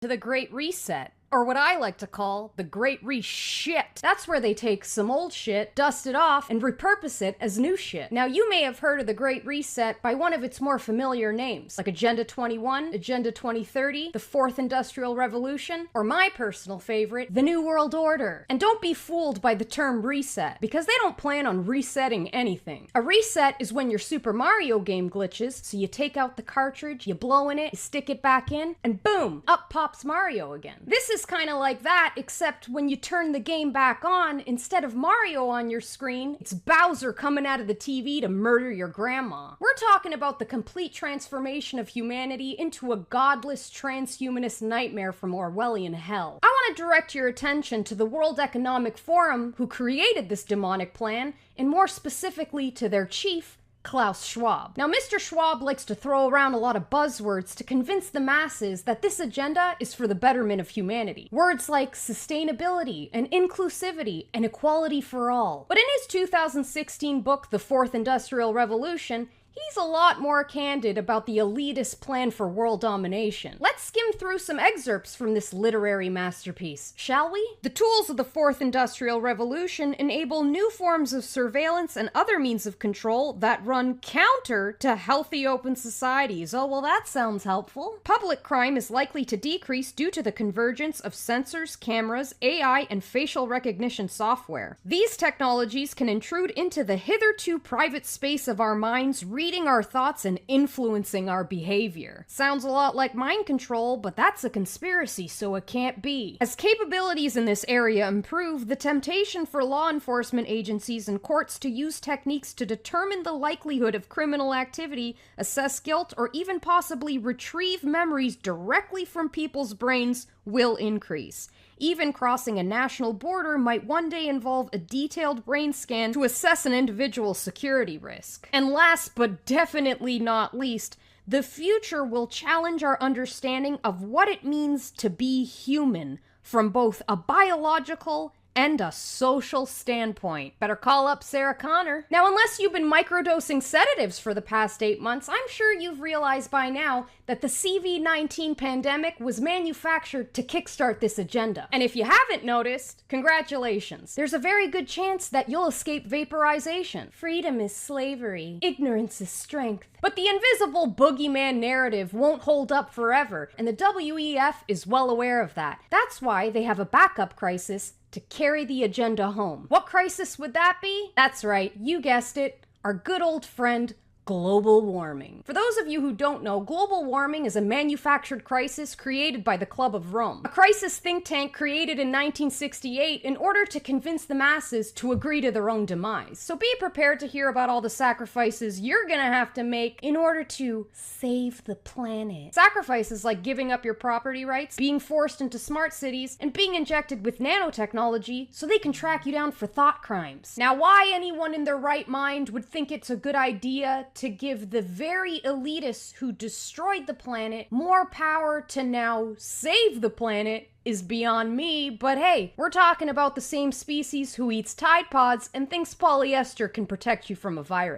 to the Great Reset, or what I like to call the Great Re-shit. That's where they take some old shit, dust it off, and repurpose it as new shit. Now, you may have heard of the Great Reset by one of its more familiar names, like Agenda 21, Agenda 2030, the Fourth Industrial Revolution, or my personal favorite, the New World Order. And don't be fooled by the term reset, because they don't plan on resetting anything. A reset is when your Super Mario game glitches, so you take out the cartridge, you blow in it, you stick it back in, and boom, up pops Mario again. This is kind of like that, except when you turn the game back on, instead of Mario on your screen, it's Bowser coming out of the TV to murder your grandma. We're talking about the complete transformation of humanity into a godless transhumanist nightmare from Orwellian hell. I want to direct your attention to the World Economic Forum, who created this demonic plan, and more specifically to their chief, Klaus Schwab. Now, Mr. Schwab likes to throw around a lot of buzzwords to convince the masses that this agenda is for the betterment of humanity. Words like sustainability and inclusivity and equality for all. But in his 2016 book, The Fourth Industrial Revolution, he's a lot more candid about the elitist plan for world domination. Let's skim through some excerpts from this literary masterpiece, shall we? The tools of the Fourth Industrial Revolution enable new forms of surveillance and other means of control that run counter to healthy open societies. Oh, well, that sounds helpful. Public crime is likely to decrease due to the convergence of sensors, cameras, AI, and facial recognition software. These technologies can intrude into the hitherto private space of our minds, reading our thoughts and influencing our behavior. Sounds a lot like mind control, but that's a conspiracy, so it can't be. As capabilities in this area improve, the temptation for law enforcement agencies and courts to use techniques to determine the likelihood of criminal activity, assess guilt, or even possibly retrieve memories directly from people's brains will increase. Even crossing a national border might one day involve a detailed brain scan to assess an individual's security risk. And last but definitely not least, the future will challenge our understanding of what it means to be human from both a biological and a social standpoint. Better call up Sarah Connor. Now, unless you've been microdosing sedatives for the past 8 months, I'm sure you've realized by now that the CV-19 pandemic was manufactured to kickstart this agenda. And if you haven't noticed, congratulations. There's a very good chance that you'll escape vaporization. Freedom is slavery. Ignorance is strength. But the invisible boogeyman narrative won't hold up forever, and the WEF is well aware of that. That's why they have a backup crisis to carry the agenda home. What crisis would that be? That's right, you guessed it, our good old friend, global warming. For those of you who don't know, global warming is a manufactured crisis created by the Club of Rome. A crisis think tank created in 1968 in order to convince the masses to agree to their own demise. So be prepared to hear about all the sacrifices you're gonna have to make in order to save the planet. Sacrifices like giving up your property rights, being forced into smart cities, and being injected with nanotechnology so they can track you down for thought crimes. Now, why anyone in their right mind would think it's a good idea to give the very elitists who destroyed the planet more power to now save the planet is beyond me, but hey, we're talking about the same species who eats Tide Pods and thinks polyester can protect you from a virus.